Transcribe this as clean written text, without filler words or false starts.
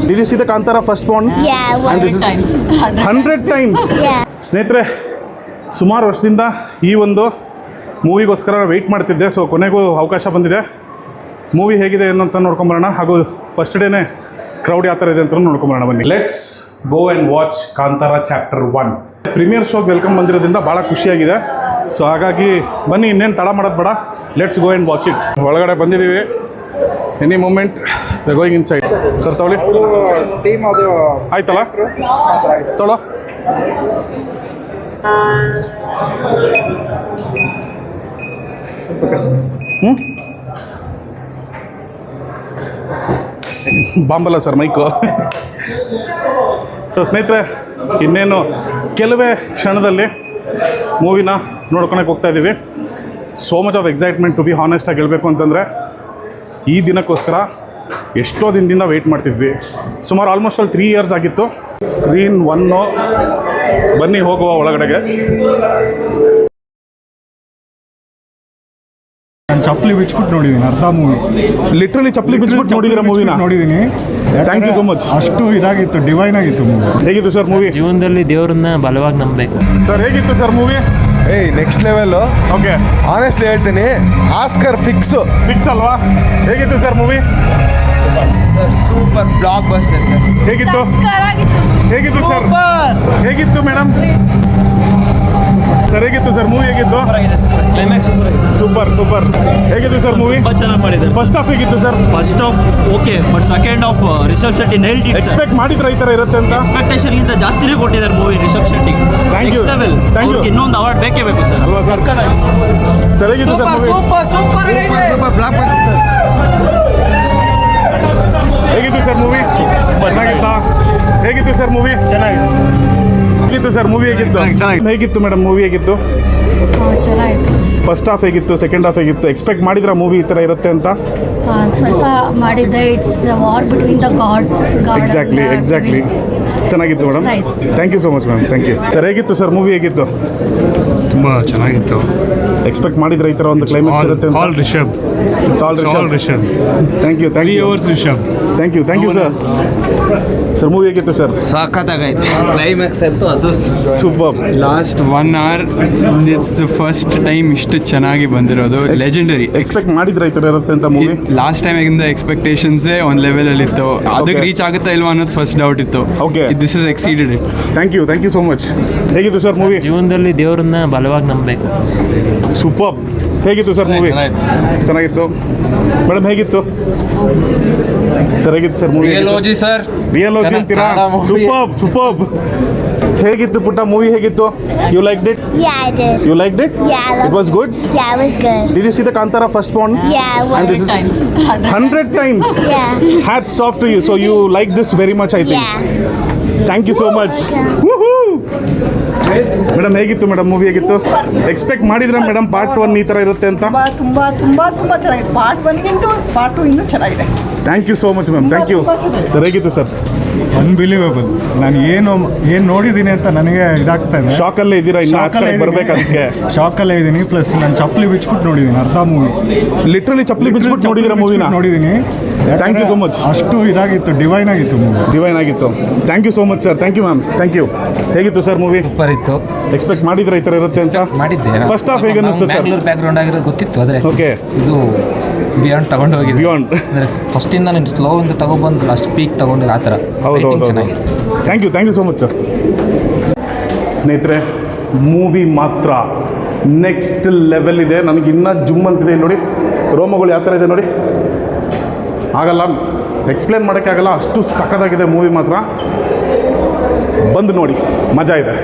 Did you see the Kantara first one? Yeah, And this is times. 100 times. Yeah. ಸ್ನೇಹಿತರೆ, ಸುಮಾರು ವರ್ಷದಿಂದ ಈ ಒಂದು ಮೂವಿಗೋಸ್ಕರ ವೆಯ್ಟ್ ಮಾಡ್ತಿದ್ದೆ. ಸೊ ಕೊನೆಗೂ ಅವಕಾಶ ಬಂದಿದೆ. ಮೂವಿ ಹೇಗಿದೆ ಅನ್ನೋಂತ ನೋಡ್ಕೊಂಬರೋಣ, ಹಾಗೂ ಫಸ್ಟ್ ಡೇನೇ ಕ್ರೌಡ್ ಯಾವ ಥರ ಇದೆ ಅಂತ ನೋಡ್ಕೊಂಬರೋಣ. ಬನ್ನಿ, let's go and watch Kantara chapter 1. Premiere ಶೋಗೆ ವೆಲ್ಕಮ್ ಬಂದಿರೋದ್ರಿಂದ ಭಾಳ ಖುಷಿಯಾಗಿದೆ. ಸೊ ಹಾಗಾಗಿ ಬನ್ನಿ, ಇನ್ನೇನು ತಡ ಮಾಡೋದು ಬೇಡ, let's go and watch it. ಒಳಗಡೆ ಬಂದಿದ್ದೀವಿ. Any moment going inside. Sir ತಗೊಳ್ಳಿ. ಆಯ್ತಲ್ಲ, ತೊಳೋ. ಬಾಂಬಲ್ಲ ಸರ್ ಮೈಕು. ಸೊ ಸ್ನೇಹಿತರೆ, ಇನ್ನೇನು ಕೆಲವೇ ಕ್ಷಣದಲ್ಲಿ ಮೂವಿನ ನೋಡ್ಕೊಳಕ್ಕೆ ಹೋಗ್ತಾ ಇದ್ದೀವಿ. So much of excitement, to be ಹಾನೆಸ್ಟಾಗಿ ಹೇಳಬೇಕು ಅಂತಂದರೆ ಈ ದಿನಕ್ಕೋಸ್ಕರ ಎಷ್ಟೋ ದಿನದಿಂದ ವೆಯ್ಟ್ ಮಾಡ್ತಿದ್ವಿ. ಸುಮಾರು ಆಲ್ಮೋಸ್ಟ್ ಅಲ್ಲಿ 3 years ಆಗಿತ್ತು. ಸ್ಕ್ರೀನ್ 1. ಬನ್ನಿ ಹೋಗುವ ಒಳಗಡೆಗೆ. ನಾನು ಚಪ್ಪಲಿ ಬಿಚ್ಬಿಟ್ಟು ನೋಡಿದ್ದೀನಿ ಅರ್ಧ ಮೂವಿ. ಲಿಟ್ರಲಿ ಚಪ್ಪಲಿ ಬಿಚ್ಬಿಟ್ಟು ನೋಡಿದಿರ ಮೂವಿನ? ನೋಡಿದ್ದೀನಿ. Thank you so much. ಅಷ್ಟು ಇದಾಗಿತ್ತು, ಡಿವೈನ್ ಆಗಿತ್ತು ಮೂವಿ. ಹೇಗಿತ್ತು ಸರ್ ಮೂವಿ? ಜೀವನದಲ್ಲಿ ದೇವರನ್ನ ಬಲವಾಗಿ ನಂಬಬೇಕು ಸರ್. ಹೇಗಿತ್ತು sir movie? Next level. Okay, honestly ಹೇಳ್ತೀನಿ, ಆಸ್ಕರ್ ಫಿಕ್ಸ್ ಅಲ್ವಾ? ಹೇಗಿತ್ತು sir movie? Sir super blockbuster sir. ಹೇಗಿತ್ತು? ಹೇಗಿತ್ತು ಸರ್? ಹೇಗಿತ್ತು ಮೇಡಮ್? ಸರ್ ಹೇಗಿತ್ತು ಸರ್ ಮೂವಿ? ಹೇಗಿತ್ತು? Climax super. ಹೇಗಿತ್ತು ಸರ್ ಮೂವಿ? ತುಂಬ ಚೆನ್ನಾಗಿ ಮಾಡಿದ್ದಾರೆ. ಫಸ್ಟ್ ಹಾಫ್ ಹೇಗಿತ್ತು sir? First half okay, but second half Rishab Shetty nailed it. Expect ಮಾಡಿದ್ರೆ ಈ ಥರ ಇರುತ್ತೆ ಅಂತ? ಎಕ್ಸ್ಪೆಕ್ಟೇಷನ್ ಗಿಂತ ಜಾಸ್ತಿನೇ ಕೊಟ್ಟಿದ್ದಾರೆ movie Rishab Shetty. Thank you. Level. Thank you. ಇನ್ನೊಂದು ಅವಾರ್ಡ್ ಬೇಕೇ ಬೇಕು ಸರ್. ಅಲ್ವಾ ಸರ್? ಸರ್ ಹೇಗಿತ್ತು ಸರ್ ಮೂವಿ? ಹೇಗಿತ್ತು ಸರ್ ಮೂವಿ? ಚೆನ್ನಾಗಿತ್ತಾ? ಹೇಗಿತ್ತು ಸರ್ ಮೂವಿ? ಹೇಗಿತ್ತು ಸರ್ ಮೂವಿ? ಹೇಗಿತ್ತು ಮೇಡಮ್ ಮೂವಿ? ಹೇಗಿತ್ತು? ಚೆನ್ನಾಗಿತ್ತು. ಫಸ್ಟ್ ಹಾಫ್ ಹೇಗಿತ್ತು? ಸೆಕೆಂಡ್ ಹಾಫ್ ಹೇಗಿತ್ತು? ಎಕ್ಸ್ಪೆಕ್ಟ್ ಮಾಡಿದ್ರ ಮೂವಿ ಈ ಥರ ಇರುತ್ತೆ ಅಂತ? ಸ್ವಲ್ಪ ಮಾಡಿದ್ದೆ. It's war between the god. Exactly. ಚೆನ್ನಾಗಿತ್ತು madam. Thank you so much ma'am. Thank you sir. ಹೇಗಿತ್ತು ಸರ್ ಮೂವಿ? ಹೇಗಿತ್ತು? ತುಂಬ ಚೆನ್ನಾಗಿತ್ತು. ಎಕ್ಸ್ಪೆಕ್ಟ್ ಮಾಡಿದ್ರೆ ಈ ಥರ ಒಂದು ಕ್ಲೈಮ್ಯಾಕ್ಸ್ ಇರುತ್ತೆ ಅಂತ? All Rishab. Thank you. 3 hours Rishab. Thank you sir. Sir movie ಹೇಗಿತ್ತು ಸರ್? ಸಾಕತ್ತಾಗೈತೆ ಕ್ಲೈಮ್ಯಾಕ್ಸ್ ಅಂತೂ. ಅದು super. Last 1 hour it's the first time ಇಷ್ಟು ಚೆನ್ನಾಗಿ ಬಂದಿರೋದು. ಲೆಜೆಂಡರಿ. ಎಕ್ಸ್ಪೆಕ್ಟ್ ಮಾಡಿದ್ರೆ ಈ ಥರ ಇರುತ್ತೆ ಅಂತ ಮೂವಿ? ಲಾಸ್ಟ್ ಟೈಮ್ ಆಗಿಂದ ಎಕ್ಸ್ಪೆಕ್ಟೇಷನ್ಸೇ ಒಂದು ಲೆವೆಲಲ್ಲಿ ಇತ್ತು. ಅದಕ್ಕೆ ರೀಚ್ ಆಗುತ್ತಾ ಇಲ್ವಾ ಅನ್ನೋದು ಫಸ್ಟ್ ಡೌಟ್ ಇತ್ತು. Okay, this is exceeded it. Thank you so much. ಹೇಗಿತ್ತು ಸರ್ ಮೂವಿ? ಜೀವನದಲ್ಲಿ ದೇವರನ್ನ ಬಲವಾಗಿ ನಂಬಬೇಕು. ಸೂಪರ್. ಹೇಗಿತ್ತು ಸರ್ ಮೂವಿ? ಚೆನ್ನಾಗಿತ್ತು. ಮೇಡಮ್ ಹೇಗಿತ್ತು ಸರ್? ಹೇಗಿತ್ತು ಸರ್ ಮೂವಿ? ಸರ್ ರಿಯಲೋಜಿ ಅಂತೀರಾ? ಸೂಪರ್. ಹೇಗಿತ್ತು ಪುಟ್ಟ ಮೂವಿ? ಹೇಗಿತ್ತು? You liked it? Yeah, I did. You liked it? Yeah, I loved It was good? Yeah, it was good. Did you see the Kantara first one? Yeah, And this is times. 100 times. Yeah. Hats off to you. So you like this very much, I think. Yeah. Thank you so much. Madam ಹೇಗಿತ್ತು madam movie? ಹೇಗಿತ್ತು? Expect ಮಾಡಿದ್ರೆ madam part 1 ಈ ಥರ ಇರುತ್ತೆ ಅಂತ? ತುಂಬ ಚೆನ್ನಾಗಿದೆ. Part 1ಗಿಂತ part 2 ಇನ್ನೂ ಚೆನ್ನಾಗಿದೆ. Thank you so much ma'am. Thank you sir. ಹೇಗಿತ್ತು ಸರ್? ಅನ್ಬಿಲೀವೇಬಲ್. ನಾನು ಏನು ನೋಡಿದ್ದೀನಿ ಅಂತ ನನಗೆ ಇದಾಗ್ತಾ ಇದೆ. ಶಾಕಲ್ಲೇ ಇದ್ದೀರಾ? ಇನ್ನು ಆಚೆ ಬರ್ಬೇಕು ಅದಕ್ಕೆ? ಶಾಕಲ್ಲೇ ಇದ್ದೀನಿ. ಪ್ಲಸ್ ನಾನು ಚಪ್ಪಲಿ ಬಿಚ್ಬಿಟ್ಟು ನೋಡಿದ್ದೀನಿ ಅರ್ಧ ಮೂವಿ. ಲಿಟ್ರಲಿ ಚಪ್ಪಲಿ ಬಿಚ್ಬಿಟ್ಟು ನೋಡಿದಿರ ಮೂವಿನ? ನೋಡಿದ್ದೀನಿ. Thank you so much. ಅಷ್ಟು ಇದಾಗಿತ್ತು, ಡಿವೈನ್ ಆಗಿತ್ತು ಮೂವಿ. ಡಿವೈನ್ ಆಗಿತ್ತು. Thank you so much sir. Thank you ma'am. Thank you. ಹೇಗಿತ್ತು ಸರ್ ಮೂವಿ? ಸೂಪರ್ ಇತ್ತು. ಎಕ್ಸ್ಪೆಕ್ಟ್ ಮಾಡಿದ್ರೆ ಈ ಥರ ಇರುತ್ತೆ ಅಂತ? ಮಾಡಿದ್ದೆ. ಫಸ್ಟ್ ಹಾಫ್ ಹೇಗೆ ಅನ್ನಿಸ್ತು ಸರ್? ಬ್ಯಾಕ್ ಗ್ರೌಂಡ್ ಆಗಿರೋದು ಗೊತ್ತಿತ್ತು. ಆದರೆ ಓಕೆ, ಇದು ಬಿಯಾಂಡ್ ತಗೊಂಡು ಹೋಗಿದೆ. ಬಿಯಾಂಡ್ ಅಂದರೆ ಫಸ್ಟಿಂದ ನಾನು ಸ್ಲೋ ಅಂತ ತಗೊಬಂದು ಲಾಸ್ಟ್ ಪೀಕ್ ತಗೊಂಡು ಆ ಥರ. ಹೌದು. ಚೆನ್ನಾಗಿದೆ. Thank you so much sir. ಸ್ನೇಹಿತರೆ, ಮೂವಿ ಮಾತ್ರ ನೆಕ್ಸ್ಟ್ ಲೆವೆಲ್ ಇದೆ. ನನಗೆ ಇನ್ನೂ ಜುಮ್ ಅಂತಿದೆ ನೋಡಿ. ರೋಮಗಳು ಯಾವ ಥರ ಇದೆ ನೋಡಿ. ಆಗಲ್ಲ, ಎಕ್ಸ್ಪ್ಲೇನ್ ಮಾಡೋಕ್ಕೆ ಆಗಲ್ಲ, ಅಷ್ಟು ಸಖತ್ತಾಗಿದೆ ಮೂವಿ ಮಾತ್ರ. ಬಂದು ನೋಡಿ, ಮಜಾ ಇದೆ.